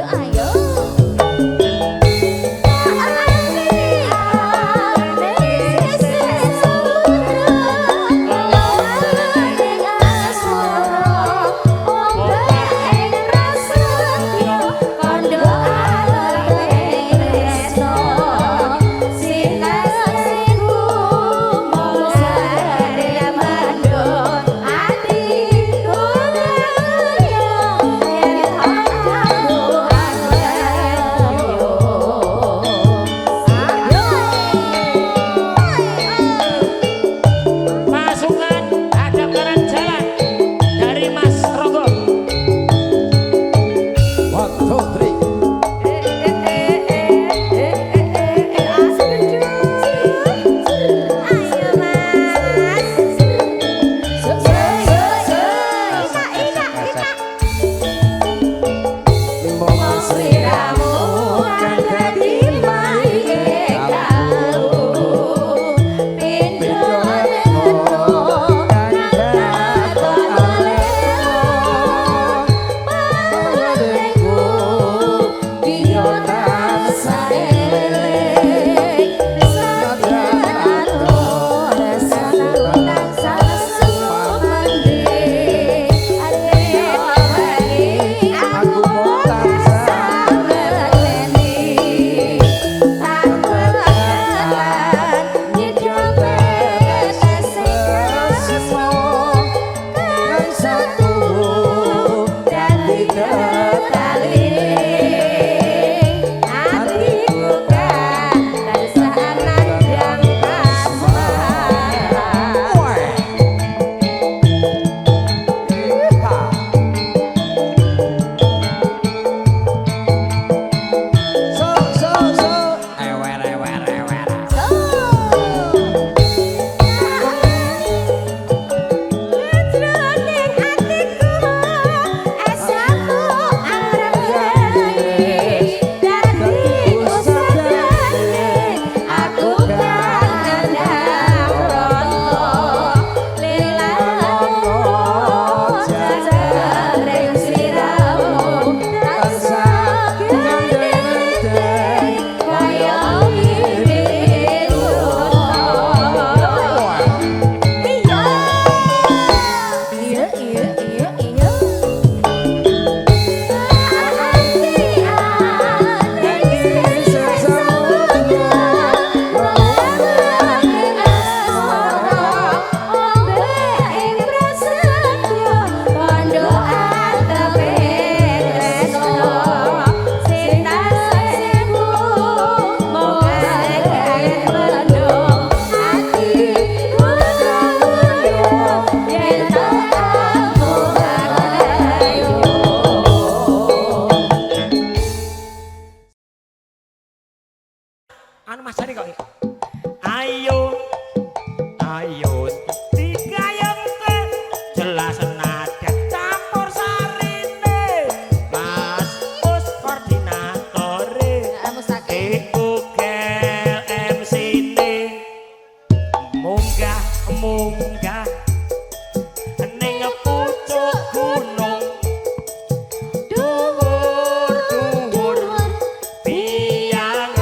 anu Mas Jari kok. Ayo, ayo digayengke jelas nada campur sarine. Mas Pus koordinatore. Iku gel MC-ne. Munggah munggah ning pucuk gunung. Dhuwur-dhuwur biang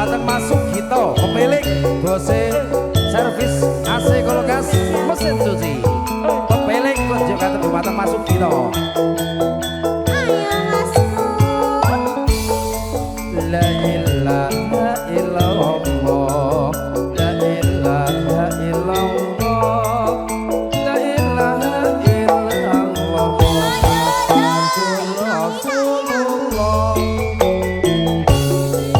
dumateng masuk Gito pemilik Bose servis AC kulkas mesin cuci pemilik kunjuk kata dumateng masuk Gito la ilaha illallah la ilaha illallah la ilaha illallah Rasulullah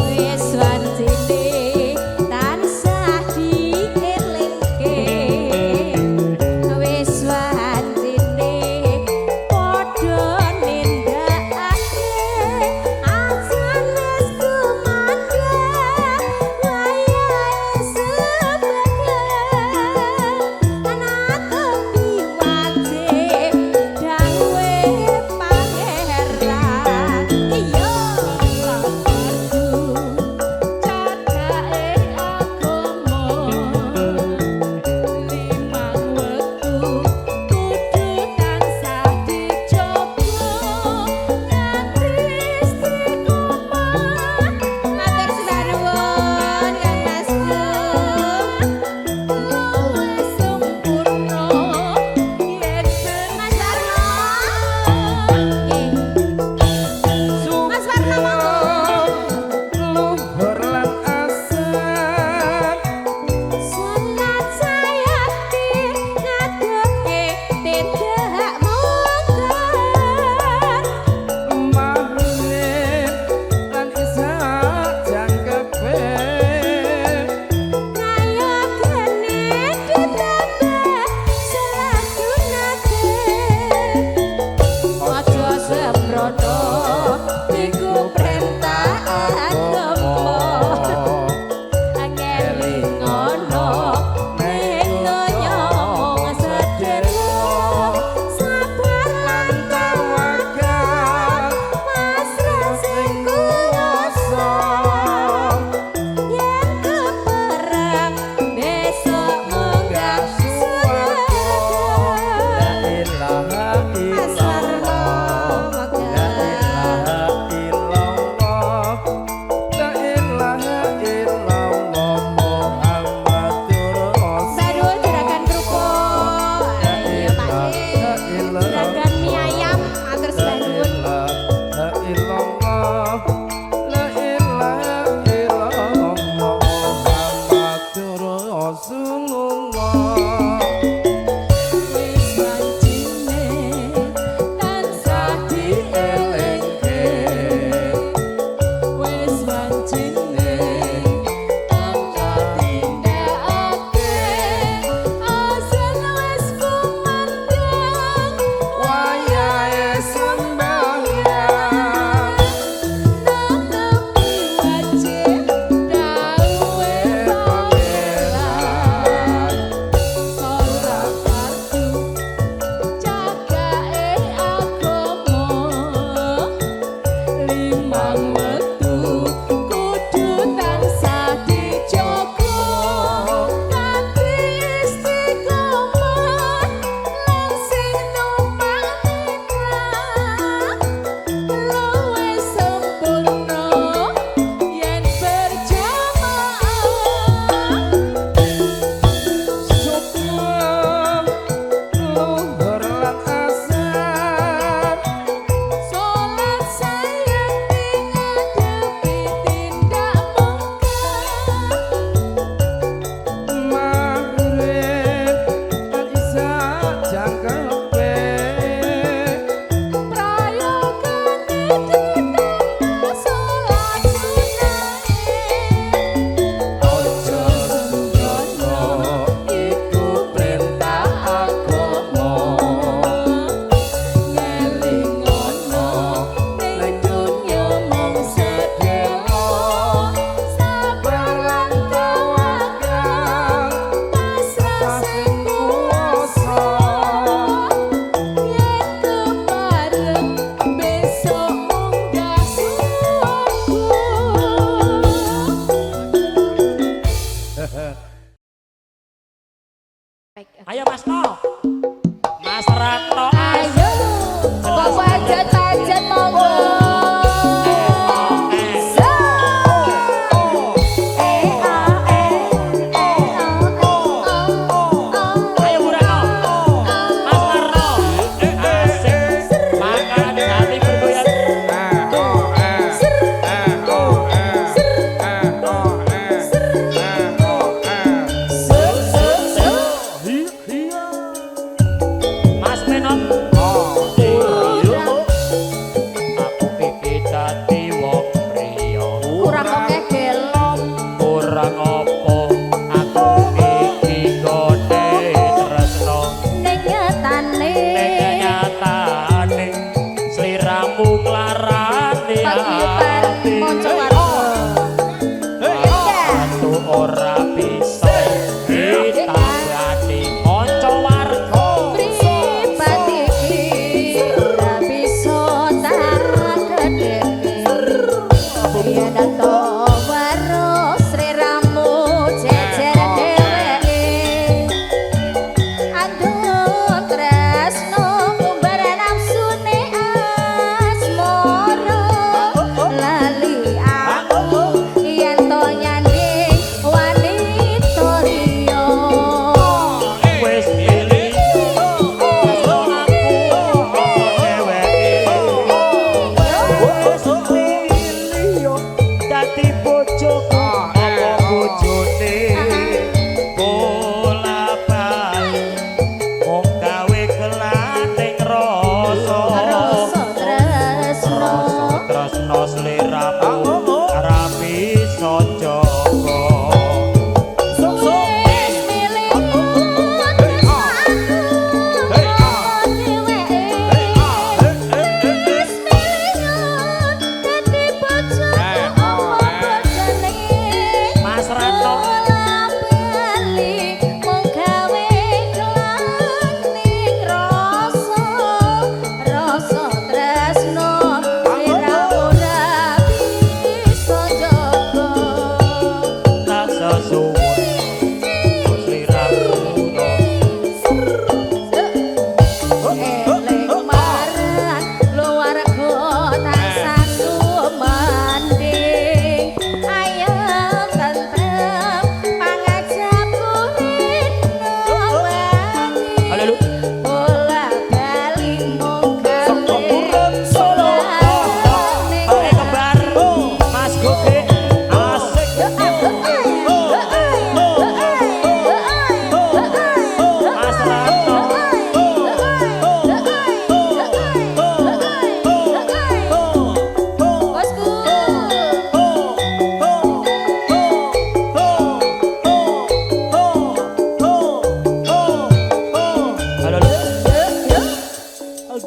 wis wancine tansah dielingke wis wancine padha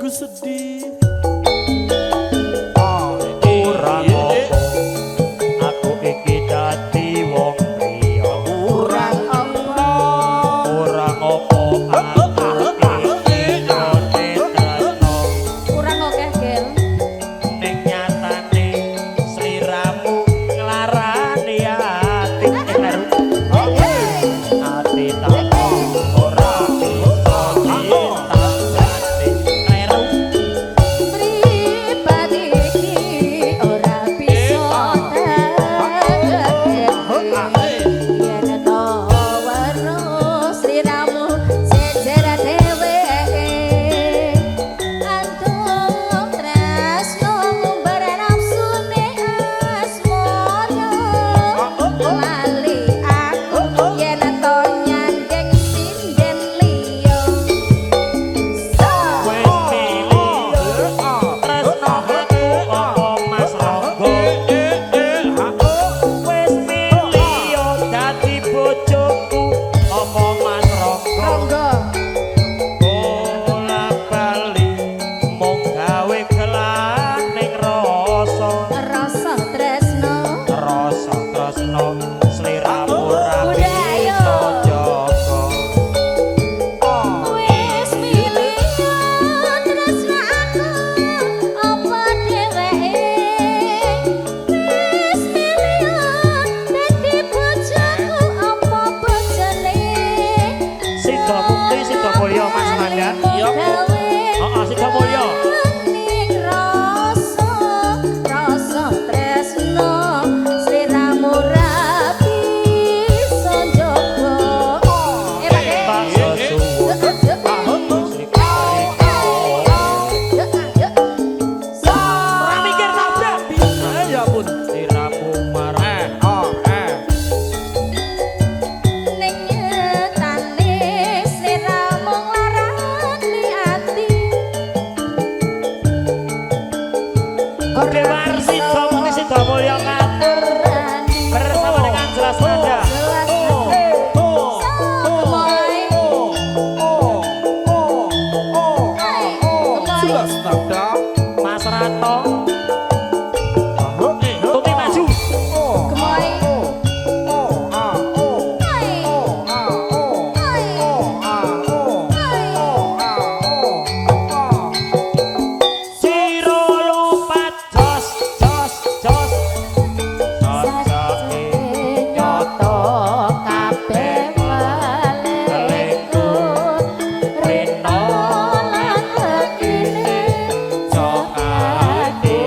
ku sedih. Kurang apa aku iki dadi wong priya. Kurang apa Kurang apa aku iki jane tresno. kurang akeh gel Ning nyatane sliramu nglarani ati ati tak ora bisa ditangani kleru pribadi iki ora bisa tegake yen to warna sliramu jejer dheweke antuk tresno ngumbar nafsune asmara lali aku yen to nyandeng sinden liya wis milih tresno aku apa Mas Ronggo wis milih yo dadi bojoku apa Mas Ronggo Ronggo bola-bali mung gawe gelaning rasa rasa tresno sliramu ra Udah, ayo. bisa jaga wis milih tresno aku apa dheweke wis milih dadi bojoku apa bojone Sida Mukti Sida Mulya Mas Mangga Iya. heeh Sida Mulya Ning rasa tresno sliramu ra bisa njogo Pak sesuwun ora mikir tabrak Ya pun. sliramu marah Ning nyetane sliramu nglarani ati Dewa Sida Mukti Sida Mulya ngatur bersama dengan Jelas Nada Jelas nada. Mas Rato Tumi maju Siro lupat jos jos jos Sajake nyoto kabeh meleku Rino lan tekine Jo ati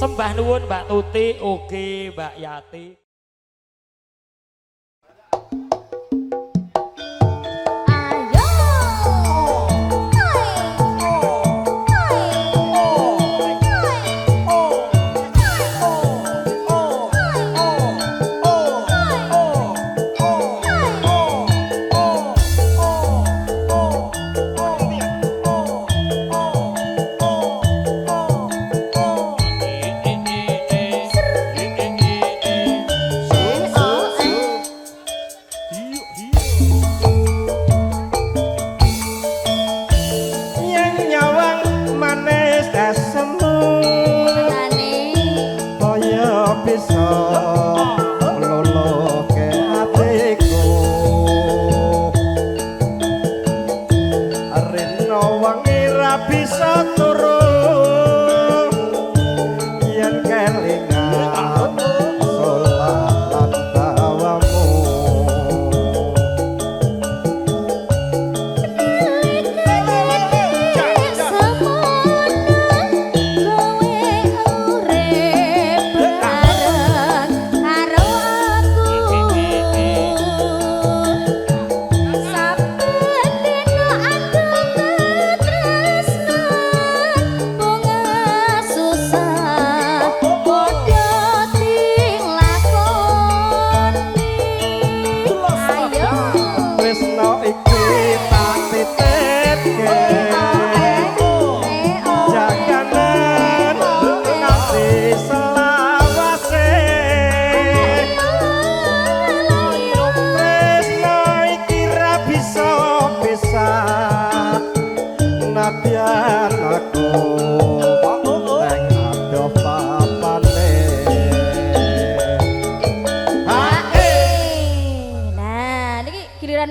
Sembah nuwun Mbak Tuti, ugi Mbak Yati.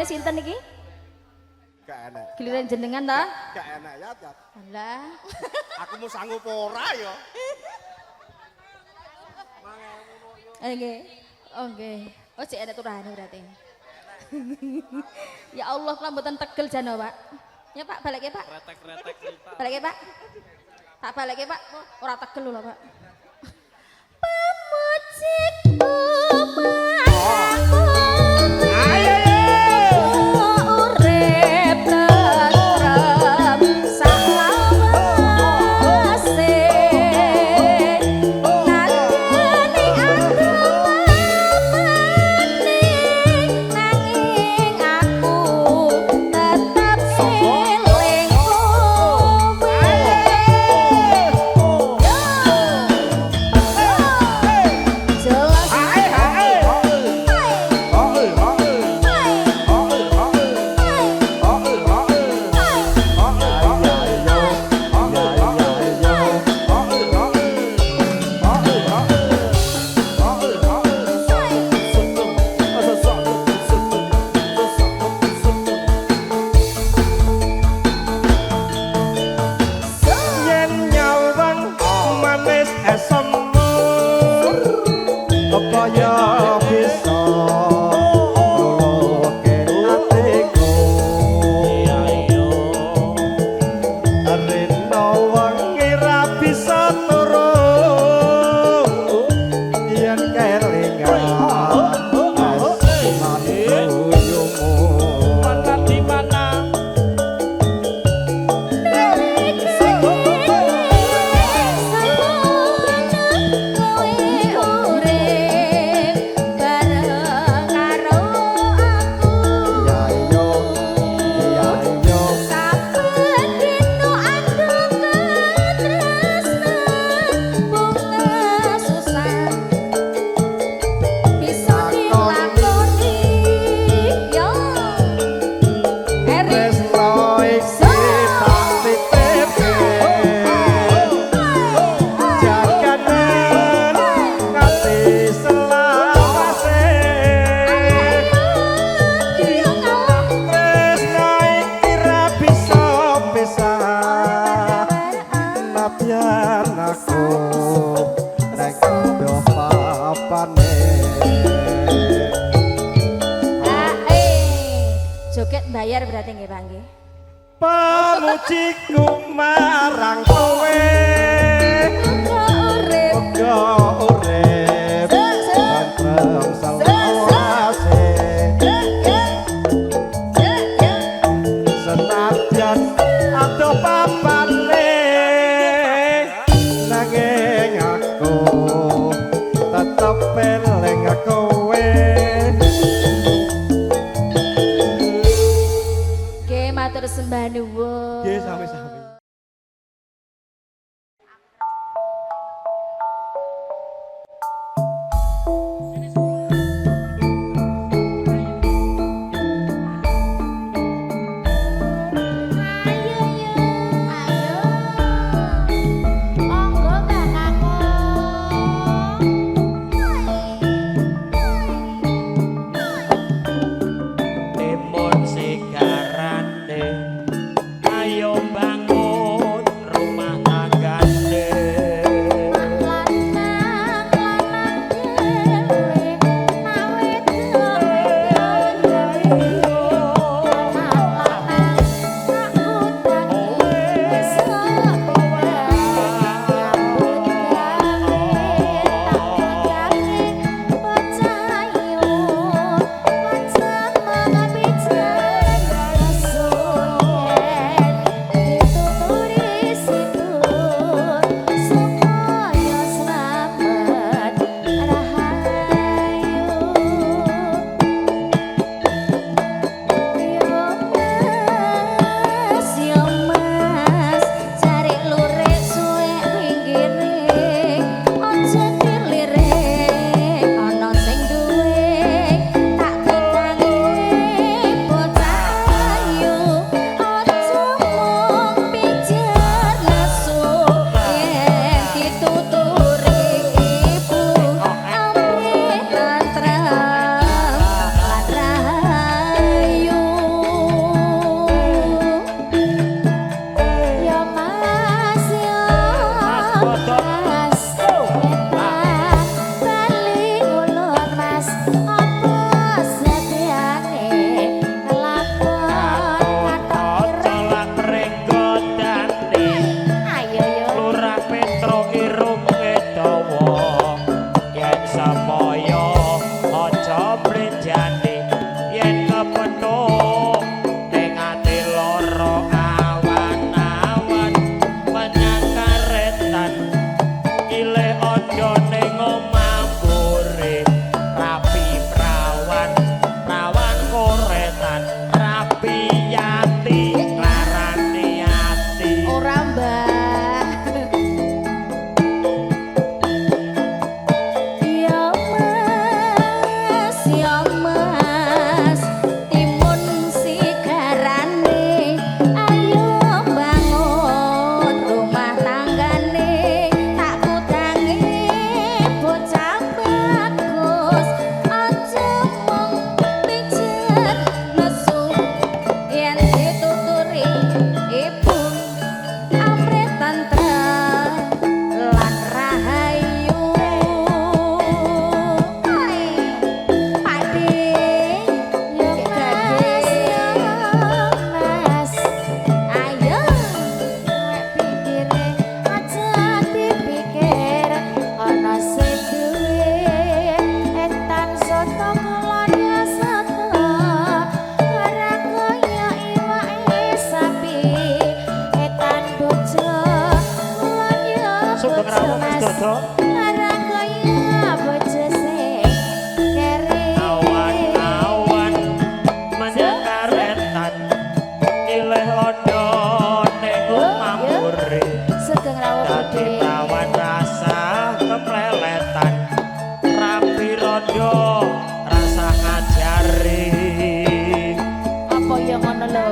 Sinten iki? Gak enak. Giliran jenengan ta? Gak enak ya, Tat. Alah. Aku mau sanggup ora ya. Oke. Oke. Oh, cek ada turane berarti. Ya Allah, kelambutan tegel jano, Pak. Ya, Pak, balik ya, Pak. Retek-retek cerita. Balik ya, Pak. Tak balik ya, Pak. Ora tegel lho, Pak. Pemucikku marang bayar berarti nggih Pak nggih. Pamujiku marang kowe urip Muga urip tentrem selawase senadyan adoh papane nanging aku tetep eling kowe. Oke, matur sembah nuwun. Nggih sami-sami. timun sigarane ayo bangun rumah tanggane awan-awan menyekaretan ileh ondo ning omah murid dadi tawan rasa kepleletan rapi rondo rasa ngajari apa ya ngono lho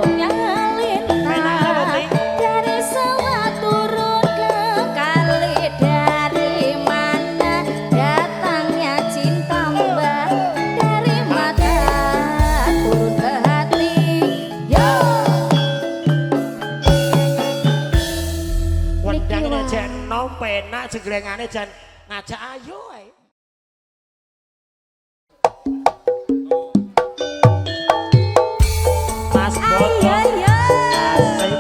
dari sawah turun ke kali dari mana datangnya cinta mbak dari mata turun ke hati yo wedangnya jan nom penak jeglengane jan ngajak ayo ae Mas Boto asik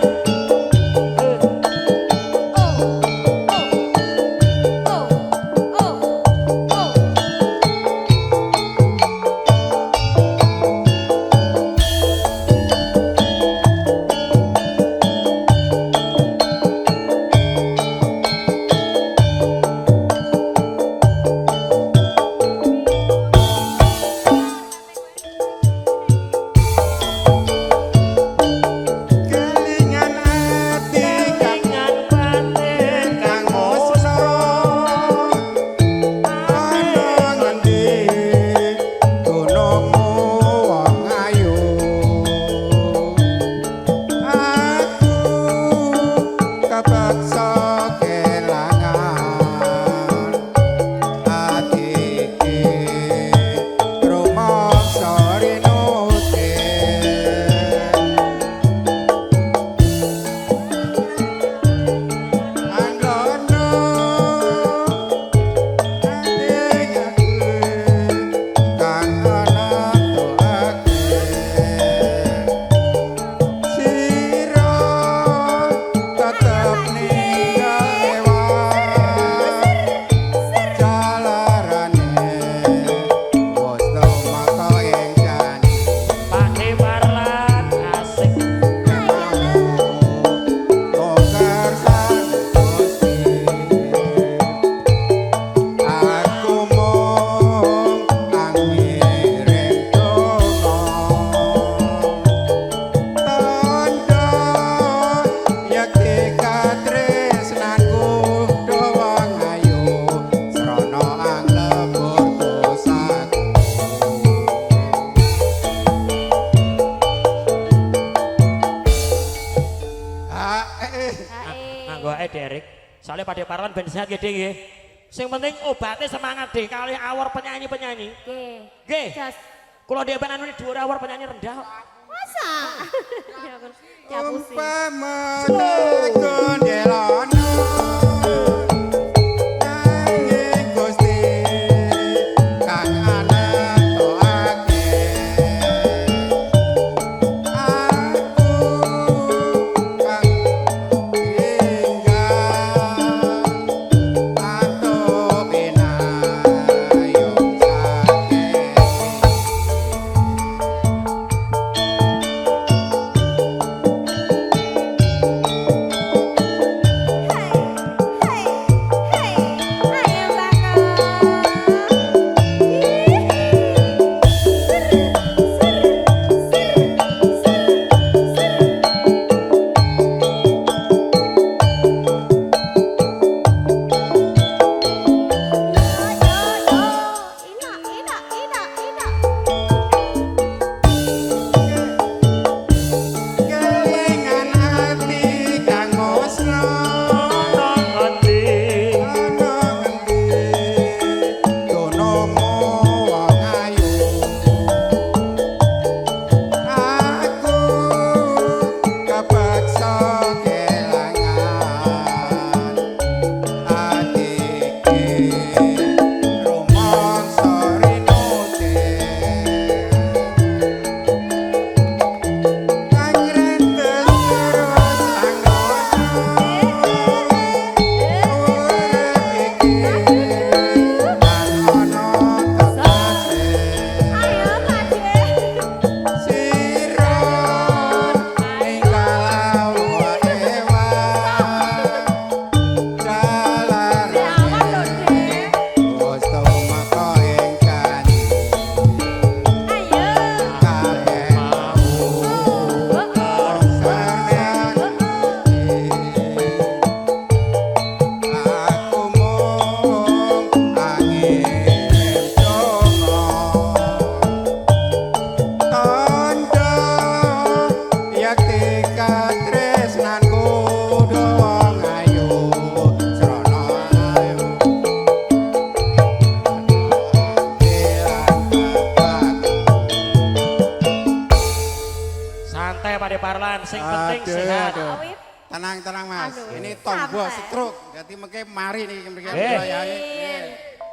Pakde Parwan ben sehat nggih, nggih. Sing penting obatnya semangat deh kali awor penyanyi-penyanyi. Nggih. Nggih. Jas. Kula dhewe anu dhuwur awor penyanyi rendah. Masa? Ya pusing. Umpama gondelana nanging Gusti kang anatoake aku kang tinggal ato binayong sakit. Kelingan ati kang musna Ati ana ngendi donomu wong ayu aku kepaksa kelangan adike rumangsa rinute kang rentes terus anggota urip iki lan ana tetese sira ninggal waewa jalarane wis tumeka engkan kabeh aku mung angin donga tanda yakti katresnanku doang ayu srana ayu santai Pakde Parwan, sing penting sehat. Tenang mas, Aduh, ini tombol sabar. stroke, jadi mungkin mari nih mungkin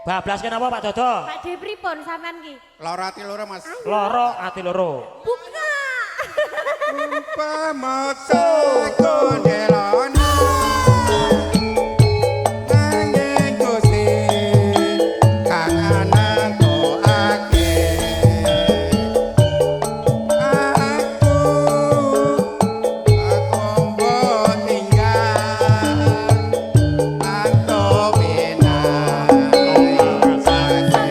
Bablas kenapa Pak Dodo? Pak De pripun sampean ki? Lara ati loro mas. Loro ati loro. Buka. Umpama gondelana nanging Gusti kang anatoake aku mbok tinggal ato binayong sakit.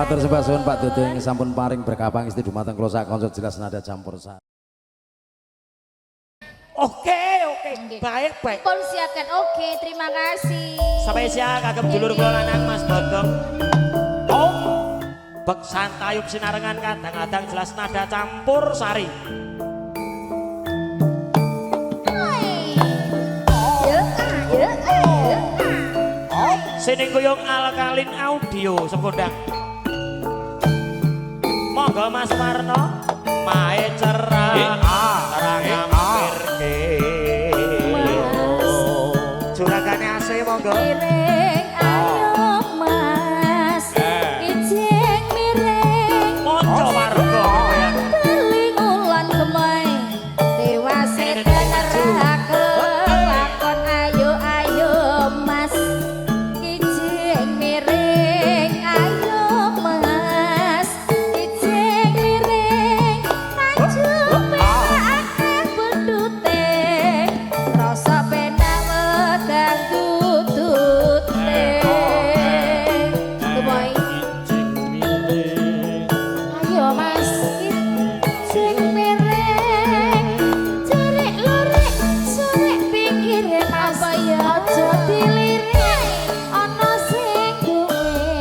Matur sembah suwun Pak Dodo ing sampun paring berkah pangesti dumateng kula sak kanca jelas nada campur sari. Oke. Nggih. Baik. Pun siapkan. Oke, terima kasih. Sampai siang kagem dulur kula lanang Mas Bodong. Oh. Bek santayup sinarengan kadang-kadang jelas nada campur sari. Sining kuyung Alkalin Audio Sekondang. Monggo Mas Warno mae cerah terang ngampirke. Juragane ase monggo. Miring ayo Mas. Ijing miring. Monco warga ya. Teling ulan gemai. Dewase tenerake lakon ayo Mas. Ijing miring ayo Mas. Ijing miring maju akeh bedute. Rasa penak wedang tutute. Gemoy. Ayo Mas, ijing miring, cerik lurik, sorek pinggire Mas, aja dilirik, ana sing duwe,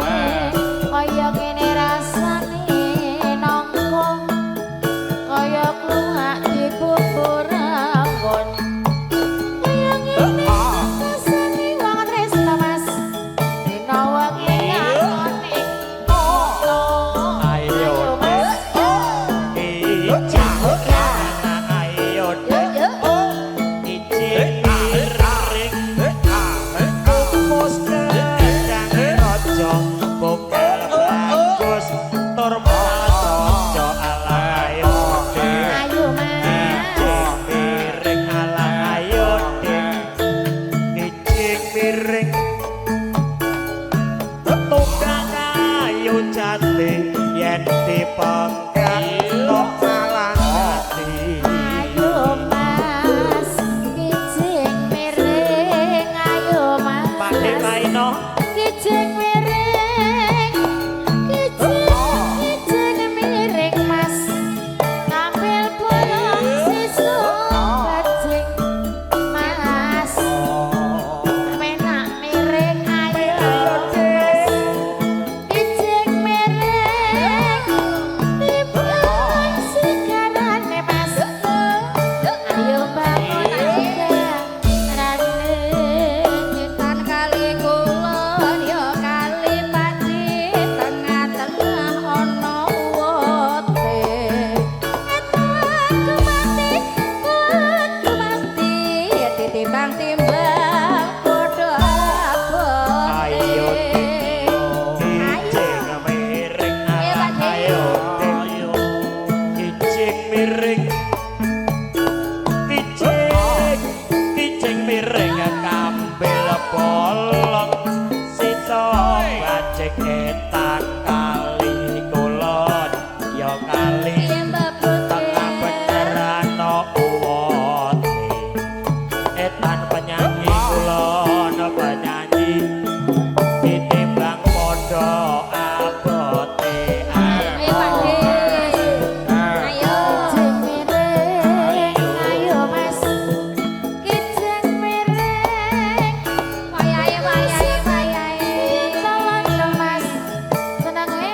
kaya kene rasane nongkong, kaya kluwak di bubur anggon, kaya ngene rasane wong tresno Mas, dina wengi ngakoni, Ayo Mas. ijing ayo ijing miring. Kukus gedang raja bokal bagus tur maca ala ayo Ayo Mas. miring ala ayo ijing miring. Tukang kayu jati yen dipenggal tok malang ati. Ayo Mas, ijing miring. Ayo Mas, Pakde Maino ijing miring. Ijing miring Mas. Ngambil bolong sisu bajing Mas. Penak miring ayo Mas. Ijing miring. Dibuang sigarane Mas. Ayo bangun aja. Ranengan kali kulon yo kali pati tengah-tengah ono wote. Aku mati ditimbang-timbang padha abote. Ayo ijing miring ala ayo ijing miring. Ijing miring kambil bolong sisa bajing etan kali kulon ya kali tengah beneran uwote. Etan penyanyi kulon penyanyi ditimbang padha abote. Ayo Pakde. Ayo ijing miring. Ayo Mas. Ijing miring. Wayahe. Tolong dong Mas. Senenge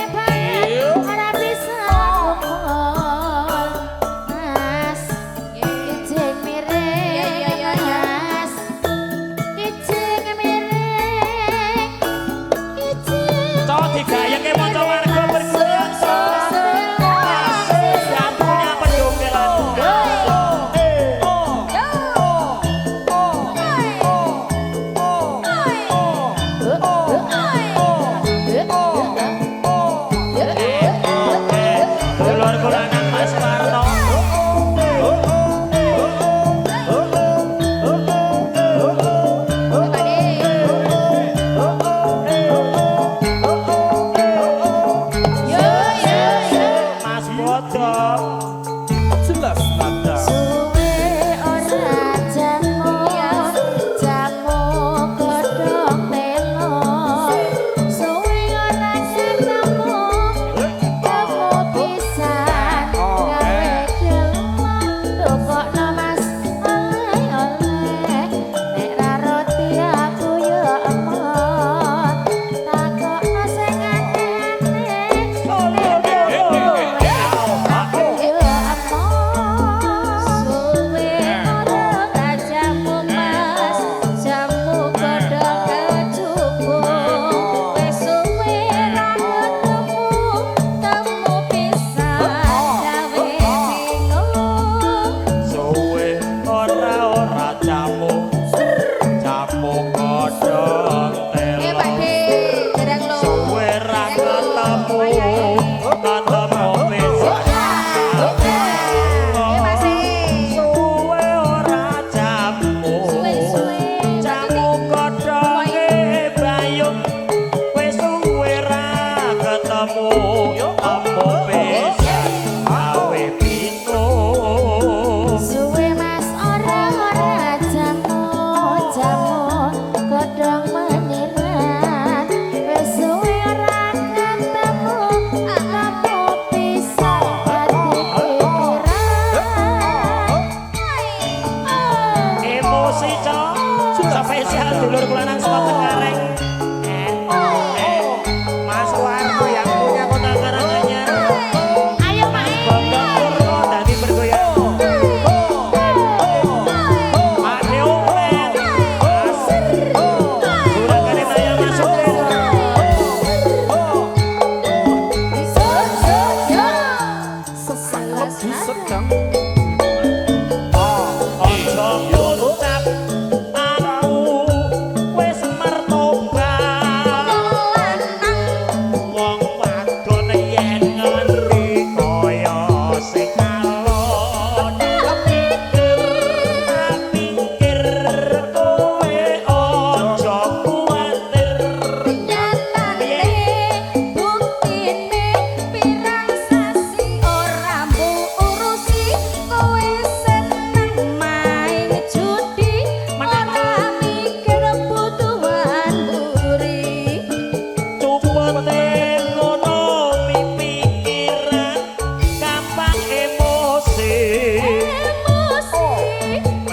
ketemu besok suwe ora jamu jamu kodhonge bayung wis suwe ra ketemu temu besok awe pino Suwe mas ora jamu godhong meniran wis suwe ora ketemu aku bisa hati pikiran emosi cok spesial dulur kula nang saka Tenggareng Mas Warno yang punya kota Karanganyar ayo main Bambang Purno dadi bergoyang Adeo Len Asir Suragane Naya masuk sedang Ojo ngucap aku wis mertobat wong wadon yen ngerti kaya sing alon pikir kowe ojo kuwatir nyatane buktine pirang sasi ora mbok urusi kowe seneng main judi ora mikir butuhan buri cupete ekonomi pikiran gampang emosi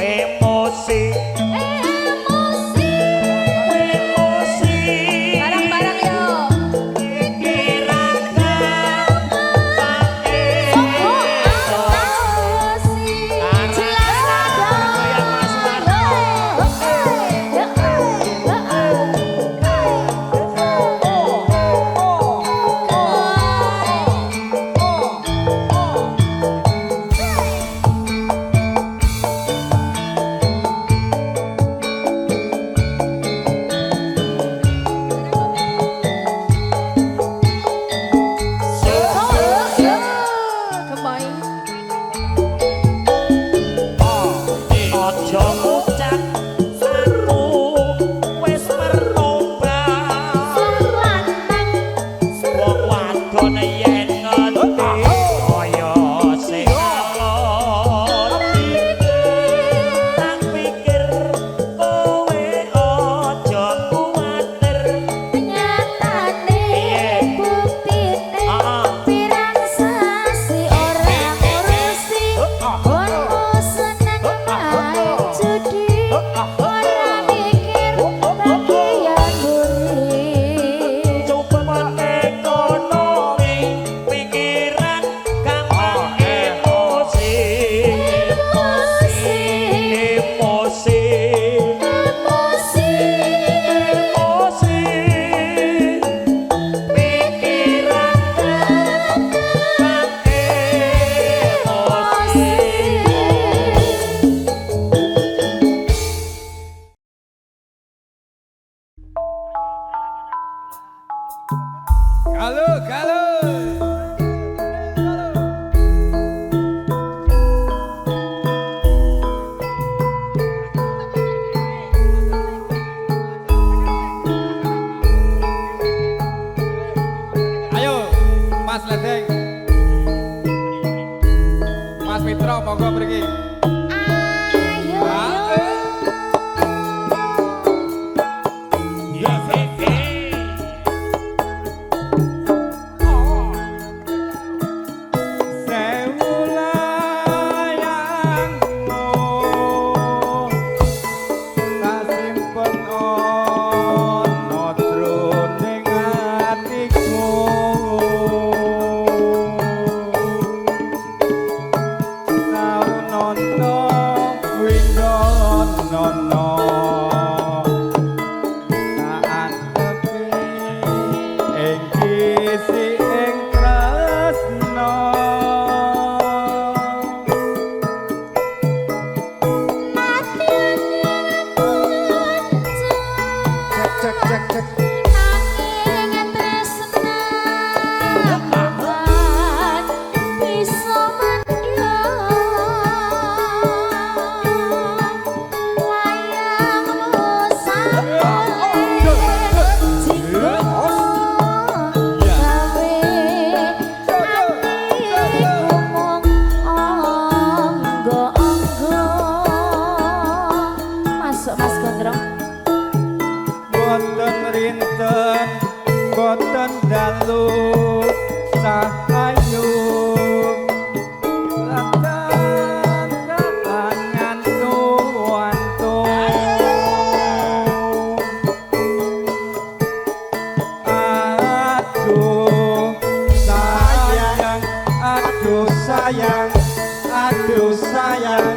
emosi emosi barang-barang yo pikiran gampang emosi Ojo ngucap aku wis mertobat wong wadon yen ngerti kaya sing alon tak pikir kowe ojo kuwatir nyatane buktine pirang sasi ora ngurusi ono seneng main judi ora mikir bagian buri cupet ekonomi pikiran gampang emosi emosi emosi emosi emosi pikiran gampang emosi Halo. Ayo, Mas Ledeng. Mas Fitro, monggo mriki. ayo Non dalu sahayu Lakan kalangan tuanto Aduh sayang, aduh sayang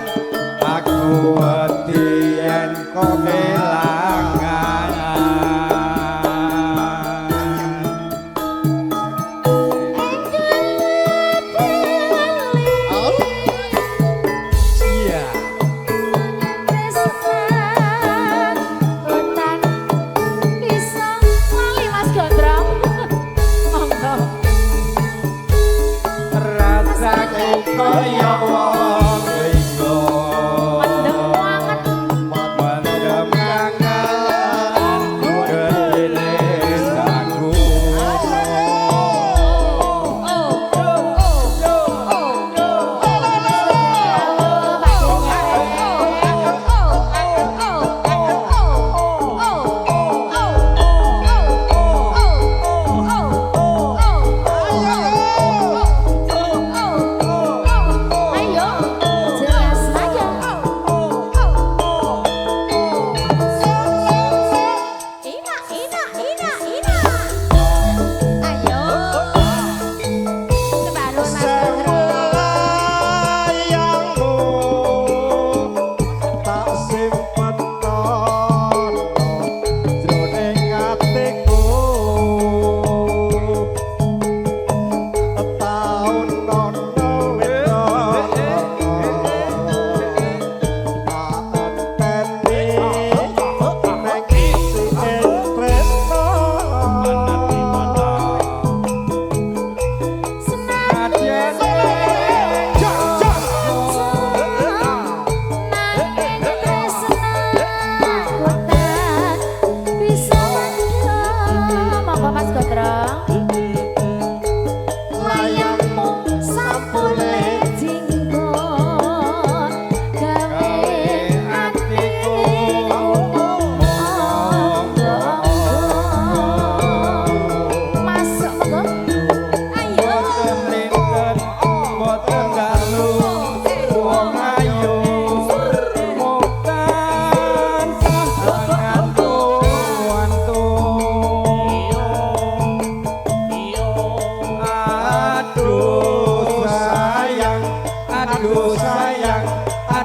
Aku wedien kok kelangan Iya Rasaku kaya wong linggo Mendem kangen gedene saku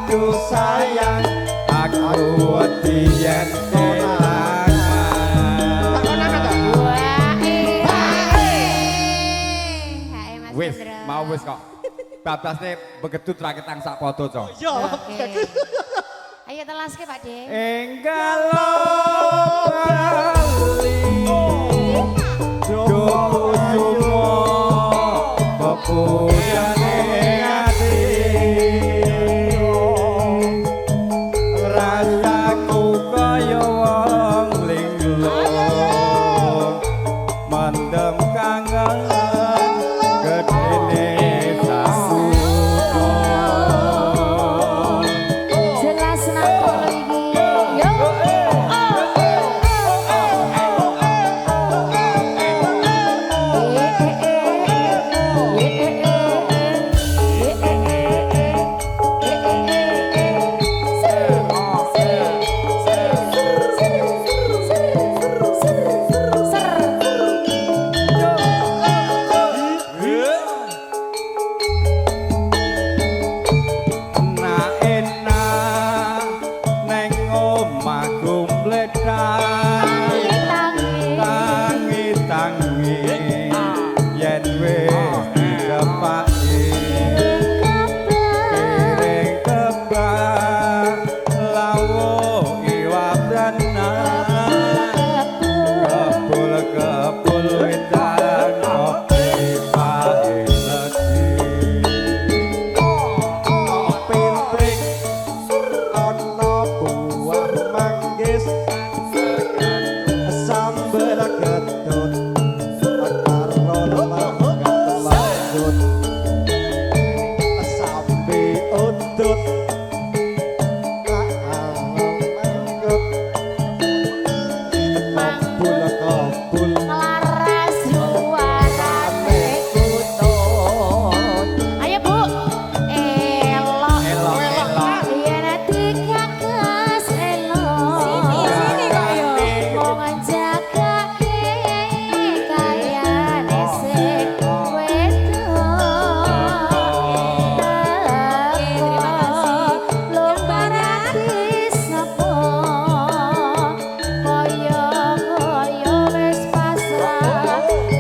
Aduh sayang, aku wedien kelangan. Wis, mau wis kok. Bablasne begitu raketang sak padha, Cok. Yo, ayo telaske Pak De. Enggal bali. Jopo sumo pepudane ati. Rasaku kaya wong linglung. Mendem kangen gedene saku. Jelas nang kono iki. Yo.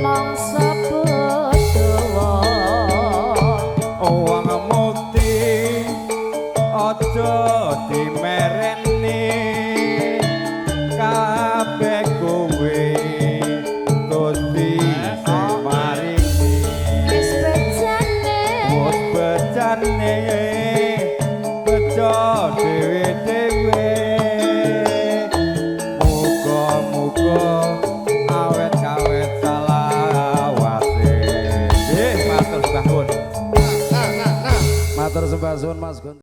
mangsa Bedawa wong mukti aja dimereni kabeh kowe Gusti sing maringi wis bejane bejane bejo dhewe-dhewe muga-muga awet-awet salawase nggih matur sembah suwun Matur sembah suwun Mas Gun.